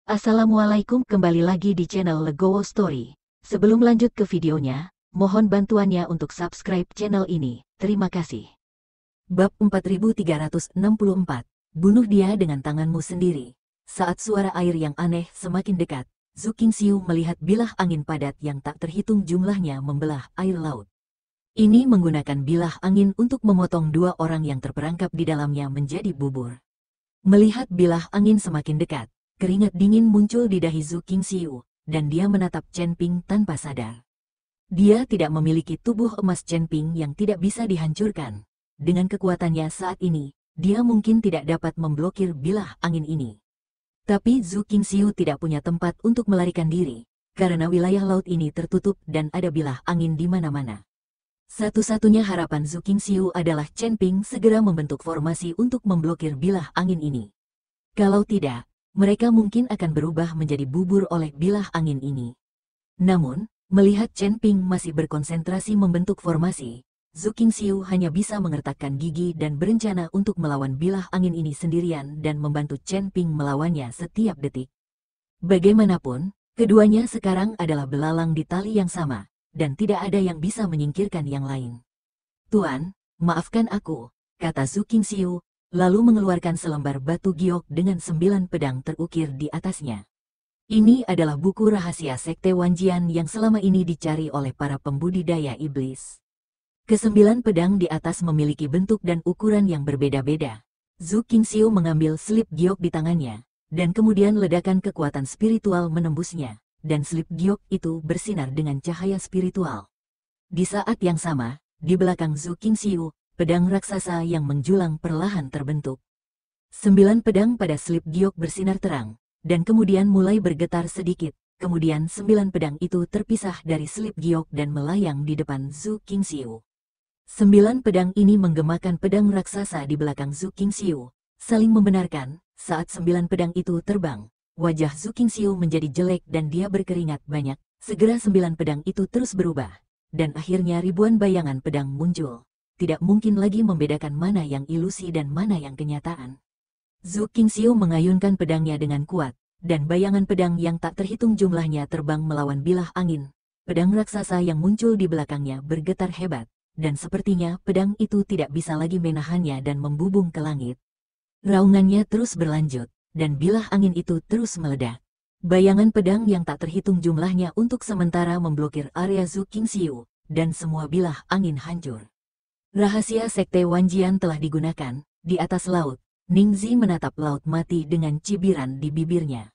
Assalamualaikum, kembali lagi di channel Legowo Story. Sebelum lanjut ke videonya, mohon bantuannya untuk subscribe channel ini. Terima kasih. Bab 4364. Bunuh dia dengan tanganmu sendiri. Saat suara air yang aneh semakin dekat, Zhu Qingxiu melihat bilah angin padat yang tak terhitung jumlahnya membelah air laut. Ini menggunakan bilah angin untuk memotong dua orang yang terperangkap di dalamnya menjadi bubur. Melihat bilah angin semakin dekat, keringat dingin muncul di dahi Zhu Qingxiu, dan dia menatap Chen Ping tanpa sadar. Dia tidak memiliki tubuh emas Chen Ping yang tidak bisa dihancurkan. Dengan kekuatannya saat ini, dia mungkin tidak dapat memblokir bilah angin ini. Tapi Zhu Qingxiu tidak punya tempat untuk melarikan diri, karena wilayah laut ini tertutup dan ada bilah angin di mana-mana. Satu-satunya harapan Zhu Qingxiu adalah Chen Ping segera membentuk formasi untuk memblokir bilah angin ini. Kalau tidak, mereka mungkin akan berubah menjadi bubur oleh bilah angin ini. Namun, melihat Chen Ping masih berkonsentrasi membentuk formasi, Zhu Qingxiu hanya bisa mengertakkan gigi dan berencana untuk melawan bilah angin ini sendirian dan membantu Chen Ping melawannya setiap detik. Bagaimanapun, keduanya sekarang adalah belalang di tali yang sama, dan tidak ada yang bisa menyingkirkan yang lain. "Tuan, maafkan aku," kata Zhu Qingxiu, lalu mengeluarkan selembar batu giok dengan 9 pedang terukir di atasnya. Ini adalah buku rahasia Sekte Wanjian yang selama ini dicari oleh para pembudidaya iblis. Kesembilan pedang di atas memiliki bentuk dan ukuran yang berbeda-beda. Zhu Qingxiu mengambil slip giok di tangannya, dan kemudian ledakan kekuatan spiritual menembusnya, dan slip giok itu bersinar dengan cahaya spiritual. Di saat yang sama, di belakang Zhu Qingxiu, pedang raksasa yang menjulang perlahan terbentuk. 9 pedang pada slip giok bersinar terang, dan kemudian mulai bergetar sedikit. Kemudian 9 pedang itu terpisah dari slip giok dan melayang di depan Zhu Qingxiu. 9 pedang ini menggemakan pedang raksasa di belakang Zhu Qingxiu, saling membenarkan. Saat 9 pedang itu terbang, wajah Zhu Qingxiu menjadi jelek dan dia berkeringat banyak. Segera 9 pedang itu terus berubah, dan akhirnya ribuan bayangan pedang muncul. Tidak mungkin lagi membedakan mana yang ilusi dan mana yang kenyataan. Zhu Qingxiu mengayunkan pedangnya dengan kuat, dan bayangan pedang yang tak terhitung jumlahnya terbang melawan bilah angin. Pedang raksasa yang muncul di belakangnya bergetar hebat, dan sepertinya pedang itu tidak bisa lagi menahannya dan membubung ke langit. Raungannya terus berlanjut, dan bilah angin itu terus meledak. Bayangan pedang yang tak terhitung jumlahnya untuk sementara memblokir area Zhu Qingxiu, dan semua bilah angin hancur. Rahasia Sekte Wanjian telah digunakan. Di atas laut, Ningzi menatap laut mati dengan cibiran di bibirnya.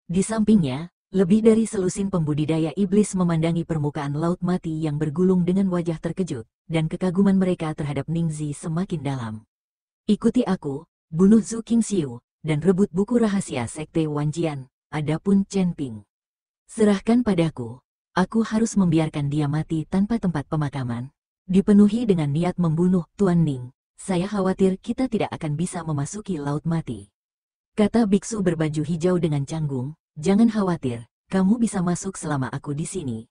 Di sampingnya, lebih dari selusin pembudidaya iblis memandangi permukaan laut mati yang bergulung dengan wajah terkejut, dan kekaguman mereka terhadap Ningzi semakin dalam. "Ikuti aku, bunuh Zhu Qingxiu, dan rebut buku rahasia Sekte Wanjian. Adapun Chen Ping, serahkan padaku. Aku harus membiarkan dia mati tanpa tempat pemakaman. Dipenuhi dengan niat membunuh Tuan Ning. Saya khawatir kita tidak akan bisa memasuki laut mati," kata biksu berbaju hijau dengan canggung. "Jangan khawatir, kamu bisa masuk selama aku di sini."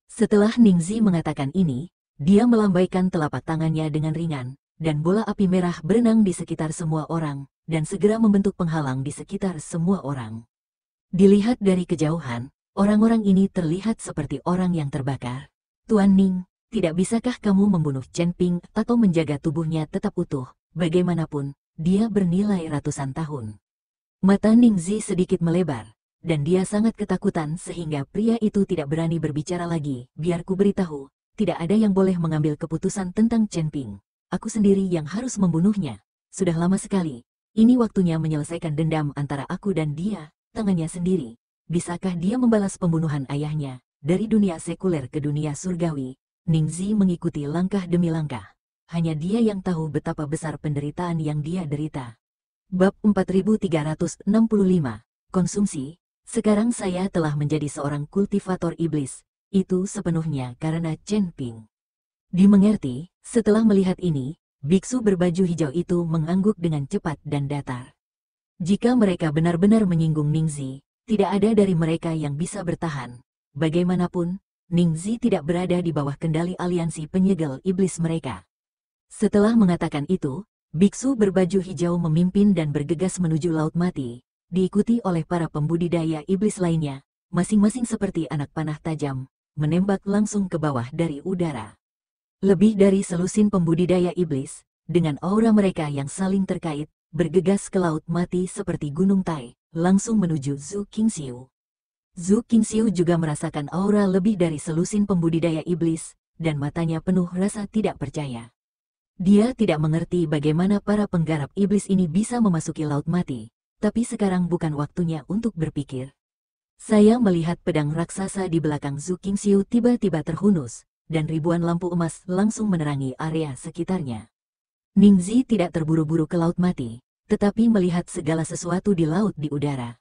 Setelah Ningzi mengatakan ini, dia melambaikan telapak tangannya dengan ringan, dan bola api merah berenang di sekitar semua orang, dan segera membentuk penghalang di sekitar semua orang. Dilihat dari kejauhan, orang-orang ini terlihat seperti orang yang terbakar. "Tuan Ning, tidak bisakah kamu membunuh Chen Ping atau menjaga tubuhnya tetap utuh? Bagaimanapun, dia bernilai ratusan tahun." Mata Ningzi sedikit melebar, dan dia sangat ketakutan sehingga pria itu tidak berani berbicara lagi. "Biar ku beritahu, tidak ada yang boleh mengambil keputusan tentang Chen Ping. Aku sendiri yang harus membunuhnya. Sudah lama sekali. Ini waktunya menyelesaikan dendam antara aku dan dia." Tangannya sendiri. Bisakah dia membalas pembunuhan ayahnya? Dari dunia sekuler ke dunia surgawi, Ningzi mengikuti langkah demi langkah. Hanya dia yang tahu betapa besar penderitaan yang dia derita. Bab 4365. Konsumsi. Sekarang saya telah menjadi seorang kultivator iblis. Itu sepenuhnya karena Chen Ping. Dimengerti. Setelah melihat ini, biksu berbaju hijau itu mengangguk dengan cepat dan datar. Jika mereka benar-benar menyinggung Ningzi, tidak ada dari mereka yang bisa bertahan. Bagaimanapun, Ningzi tidak berada di bawah kendali aliansi penyegel iblis mereka. Setelah mengatakan itu, biksu berbaju hijau memimpin dan bergegas menuju laut mati. diikuti oleh para pembudidaya iblis lainnya, masing-masing seperti anak panah tajam, menembak langsung ke bawah dari udara. Lebih dari selusin pembudidaya iblis, dengan aura mereka yang saling terkait, bergegas ke laut mati seperti gunung Tai, langsung menuju Zhu Qingxiu. Zhu Qingxiu juga merasakan aura lebih dari selusin pembudidaya iblis, dan matanya penuh rasa tidak percaya. Dia tidak mengerti bagaimana para penggarap iblis ini bisa memasuki laut mati, tapi sekarang bukan waktunya untuk berpikir. Saya melihat pedang raksasa di belakang Zhu Qingxiu tiba-tiba terhunus, dan ribuan lampu emas langsung menerangi area sekitarnya. Ningzi tidak terburu-buru ke laut mati, tetapi melihat segala sesuatu di laut di udara.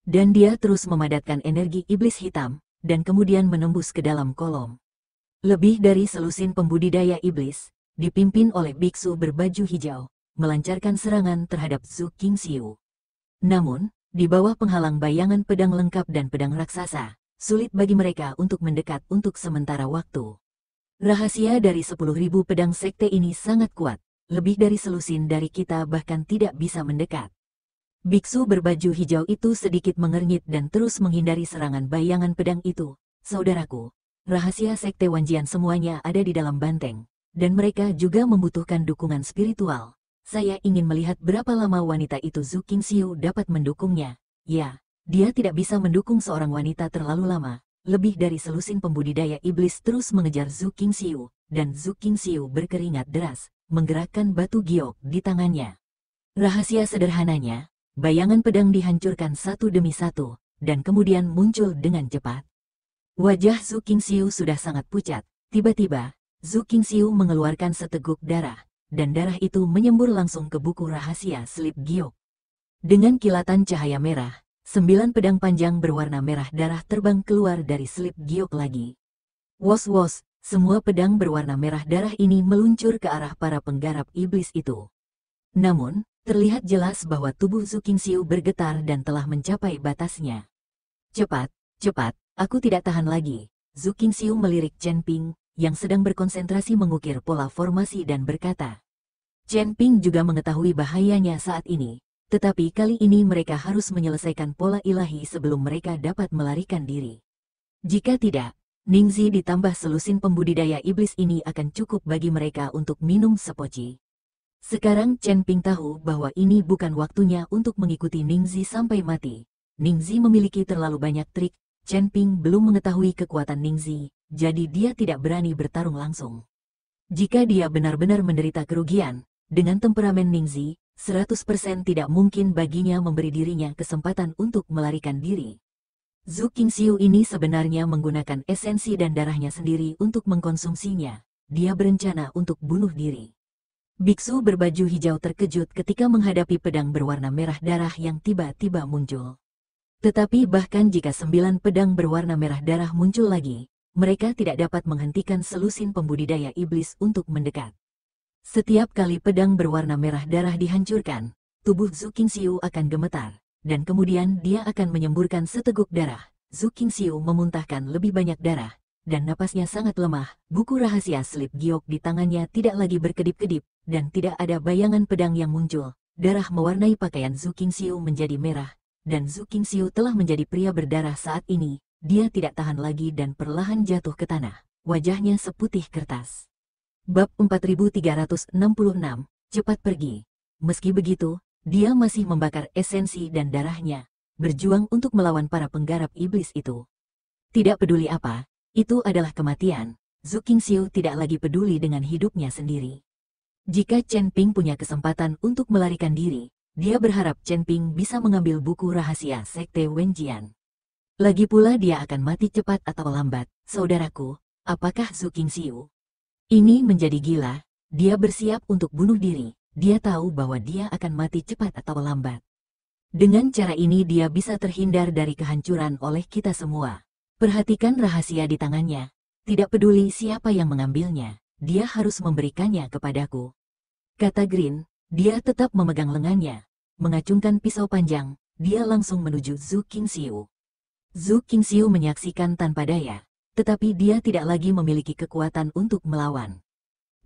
Dan dia terus memadatkan energi iblis hitam, dan kemudian menembus ke dalam kolom. Lebih dari selusin pembudidaya iblis, dipimpin oleh biksu berbaju hijau, melancarkan serangan terhadap Zhu Qingxiu. Namun, di bawah penghalang bayangan pedang lengkap dan pedang raksasa, sulit bagi mereka untuk mendekat untuk sementara waktu. Rahasia dari 10.000 pedang sekte ini sangat kuat, lebih dari selusin dari kita bahkan tidak bisa mendekat. Biksu berbaju hijau itu sedikit mengernyit dan terus menghindari serangan bayangan pedang itu. Saudaraku, rahasia sekte Wanjian semuanya ada di dalam banteng, dan mereka juga membutuhkan dukungan spiritual. Saya ingin melihat berapa lama wanita itu Zhu Qingxiu dapat mendukungnya. Ya, dia tidak bisa mendukung seorang wanita terlalu lama. Lebih dari selusin pembudidaya iblis terus mengejar Zhu Qingxiu, dan Zhu Qingxiu berkeringat deras, menggerakkan batu giok di tangannya. Rahasia sederhananya, bayangan pedang dihancurkan satu demi satu, dan kemudian muncul dengan cepat. Wajah Zhu Qingxiu sudah sangat pucat. Tiba-tiba, Zhu Qingxiu mengeluarkan seteguk darah, dan darah itu menyembur langsung ke buku rahasia selip giok. Dengan kilatan cahaya merah, 9 pedang panjang berwarna merah darah terbang keluar dari selip giok lagi. Wos-wos, semua pedang berwarna merah darah ini meluncur ke arah para penggarap iblis itu. Namun, terlihat jelas bahwa tubuh Zhu Qingxiu bergetar dan telah mencapai batasnya. Cepat, cepat, aku tidak tahan lagi. Zhu Qingxiu melirik Chen Ping, yang sedang berkonsentrasi mengukir pola formasi dan berkata. Chen Ping juga mengetahui bahayanya saat ini, tetapi kali ini mereka harus menyelesaikan pola ilahi sebelum mereka dapat melarikan diri. Jika tidak, Ningzi ditambah selusin pembudidaya iblis ini akan cukup bagi mereka untuk minum sepoci. Sekarang Chen Ping tahu bahwa ini bukan waktunya untuk mengikuti Ningzi sampai mati. Ningzi memiliki terlalu banyak trik, Chen Ping belum mengetahui kekuatan Ningzi, jadi dia tidak berani bertarung langsung. Jika dia benar-benar menderita kerugian, dengan temperamen Ningzi, 100% tidak mungkin baginya memberi dirinya kesempatan untuk melarikan diri. Zhu Qingxiu ini sebenarnya menggunakan esensi dan darahnya sendiri untuk mengkonsumsinya. Dia berencana untuk bunuh diri. Biksu berbaju hijau terkejut ketika menghadapi pedang berwarna merah darah yang tiba-tiba muncul. Tetapi bahkan jika 9 pedang berwarna merah darah muncul lagi, mereka tidak dapat menghentikan selusin pembudidaya iblis untuk mendekat. Setiap kali pedang berwarna merah darah dihancurkan, tubuh Zhu Qingxiu akan gemetar, dan kemudian dia akan menyemburkan seteguk darah. Zhu Qingxiu memuntahkan lebih banyak darah, dan napasnya sangat lemah. Buku rahasia selip giok di tangannya tidak lagi berkedip-kedip, dan tidak ada bayangan pedang yang muncul. Darah mewarnai pakaian Zhu Qingxiu menjadi merah, dan Zhu Qingxiu telah menjadi pria berdarah saat ini. Dia tidak tahan lagi dan perlahan jatuh ke tanah. Wajahnya seputih kertas. Bab 4366, cepat pergi. Meski begitu, dia masih membakar esensi dan darahnya, berjuang untuk melawan para penggarap iblis itu. Tidak peduli apa, itu adalah kematian. Zhu Qingxiu tidak lagi peduli dengan hidupnya sendiri. Jika Chen Ping punya kesempatan untuk melarikan diri, dia berharap Chen Ping bisa mengambil buku rahasia sekte Wenjian. Lagi pula dia akan mati cepat atau lambat. Saudaraku, apakah Zhu Qingxiu ini menjadi gila? Dia bersiap untuk bunuh diri. Dia tahu bahwa dia akan mati cepat atau lambat. Dengan cara ini dia bisa terhindar dari kehancuran oleh kita semua. Perhatikan rahasia di tangannya. Tidak peduli siapa yang mengambilnya, dia harus memberikannya kepadaku. Kata Green, dia tetap memegang lengannya. Mengacungkan pisau panjang, dia langsung menuju Zhu Qingxiu. Zhu Qingxiu menyaksikan tanpa daya, tetapi dia tidak lagi memiliki kekuatan untuk melawan.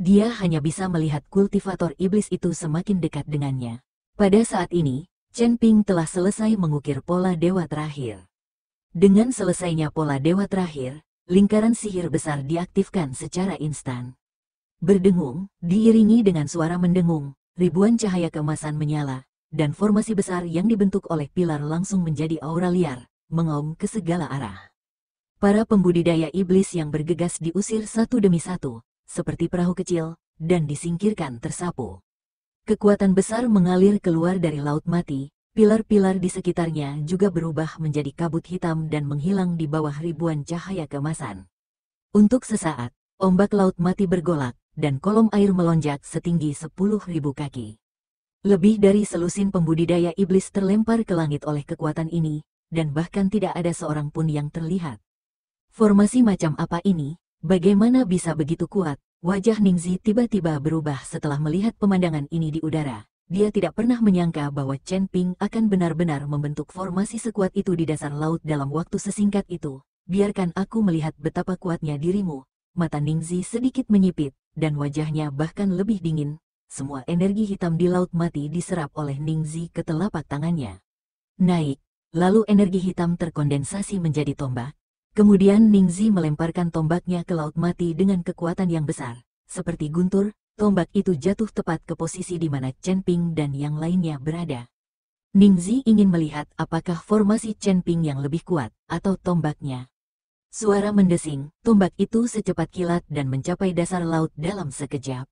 Dia hanya bisa melihat kultivator iblis itu semakin dekat dengannya. Pada saat ini, Chen Ping telah selesai mengukir pola dewa terakhir. Dengan selesainya pola dewa terakhir, lingkaran sihir besar diaktifkan secara instan. Berdengung, diiringi dengan suara mendengung, ribuan cahaya keemasan menyala, dan formasi besar yang dibentuk oleh pilar langsung menjadi aura liar, mengaum ke segala arah. Para pembudidaya iblis yang bergegas diusir satu demi satu, seperti perahu kecil, dan disingkirkan tersapu. Kekuatan besar mengalir keluar dari laut mati, pilar-pilar di sekitarnya juga berubah menjadi kabut hitam dan menghilang di bawah ribuan cahaya keemasan. Untuk sesaat, ombak laut mati bergolak, dan kolom air melonjak setinggi 10.000 kaki. Lebih dari selusin pembudidaya iblis terlempar ke langit oleh kekuatan ini, dan bahkan tidak ada seorang pun yang terlihat. Formasi macam apa ini? Bagaimana bisa begitu kuat? Wajah Ningzi tiba-tiba berubah setelah melihat pemandangan ini di udara. Dia tidak pernah menyangka bahwa Chen Ping akan benar-benar membentuk formasi sekuat itu di dasar laut dalam waktu sesingkat itu. Biarkan aku melihat betapa kuatnya dirimu. Mata Ningzi sedikit menyipit, dan wajahnya bahkan lebih dingin. Semua energi hitam di laut mati diserap oleh Ningzi ke telapak tangannya. Naik, lalu energi hitam terkondensasi menjadi tombak. Kemudian Ningzi melemparkan tombaknya ke laut mati dengan kekuatan yang besar. Seperti guntur, tombak itu jatuh tepat ke posisi di mana Chen Ping dan yang lainnya berada. Ningzi ingin melihat apakah formasi Chen Ping yang lebih kuat, atau tombaknya. Suara mendesing, tombak itu secepat kilat dan mencapai dasar laut dalam sekejap.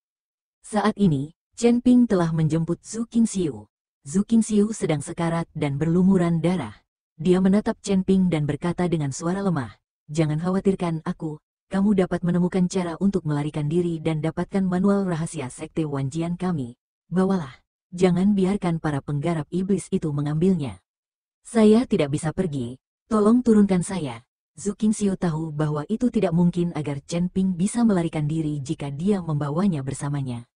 Saat ini, Chen Ping telah menjemput Zhu Qingxiu. Zhu Qingxiu sedang sekarat dan berlumuran darah. Dia menatap Chen Ping dan berkata dengan suara lemah, "Jangan khawatirkan aku, kamu dapat menemukan cara untuk melarikan diri dan dapatkan manual rahasia sekte Wanjian kami. Bawalah, jangan biarkan para penggarap iblis itu mengambilnya. Saya tidak bisa pergi, tolong turunkan saya." Zhu Qingxiu tahu bahwa itu tidak mungkin agar Chen Ping bisa melarikan diri jika dia membawanya bersamanya.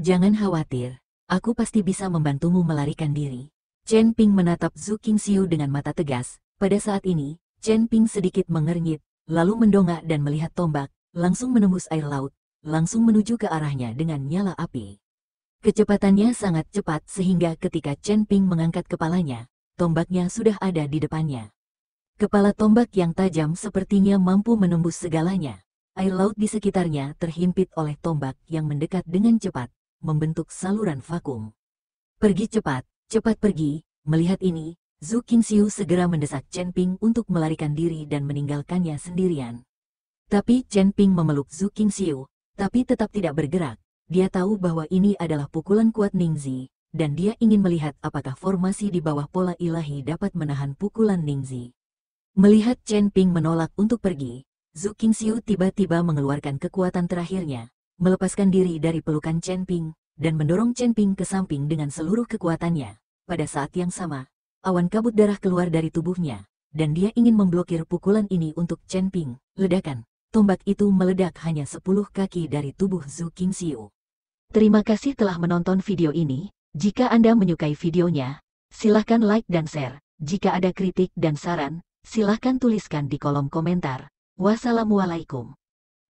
"Jangan khawatir, aku pasti bisa membantumu melarikan diri." Chen Ping menatap Zhu Qingxiu dengan mata tegas. Pada saat ini, Chen Ping sedikit mengernyit, lalu mendongak dan melihat tombak, langsung menembus air laut, langsung menuju ke arahnya dengan nyala api. Kecepatannya sangat cepat sehingga ketika Chen Ping mengangkat kepalanya, tombaknya sudah ada di depannya. Kepala tombak yang tajam sepertinya mampu menembus segalanya. Air laut di sekitarnya terhimpit oleh tombak yang mendekat dengan cepat, membentuk saluran vakum. "Pergi cepat. Cepat pergi." Melihat ini, Zhu Qingxiu segera mendesak Chen Ping untuk melarikan diri dan meninggalkannya sendirian. Tapi Chen Ping memeluk Zhu Qingxiu, tapi tetap tidak bergerak. Dia tahu bahwa ini adalah pukulan kuat Ningzi, dan dia ingin melihat apakah formasi di bawah pola ilahi dapat menahan pukulan Ningzi. Melihat Chen Ping menolak untuk pergi, Zhu Qingxiu tiba-tiba mengeluarkan kekuatan terakhirnya, melepaskan diri dari pelukan Chen Ping, dan mendorong Chen Ping ke samping dengan seluruh kekuatannya. Pada saat yang sama, awan kabut darah keluar dari tubuhnya, dan dia ingin memblokir pukulan ini untuk Chen Ping. Ledakan, tombak itu meledak hanya 10 kaki dari tubuh Zhu Qingxiu. Terima kasih telah menonton video ini. Jika Anda menyukai videonya, silahkan like dan share. Jika ada kritik dan saran, silahkan tuliskan di kolom komentar. Wassalamualaikum.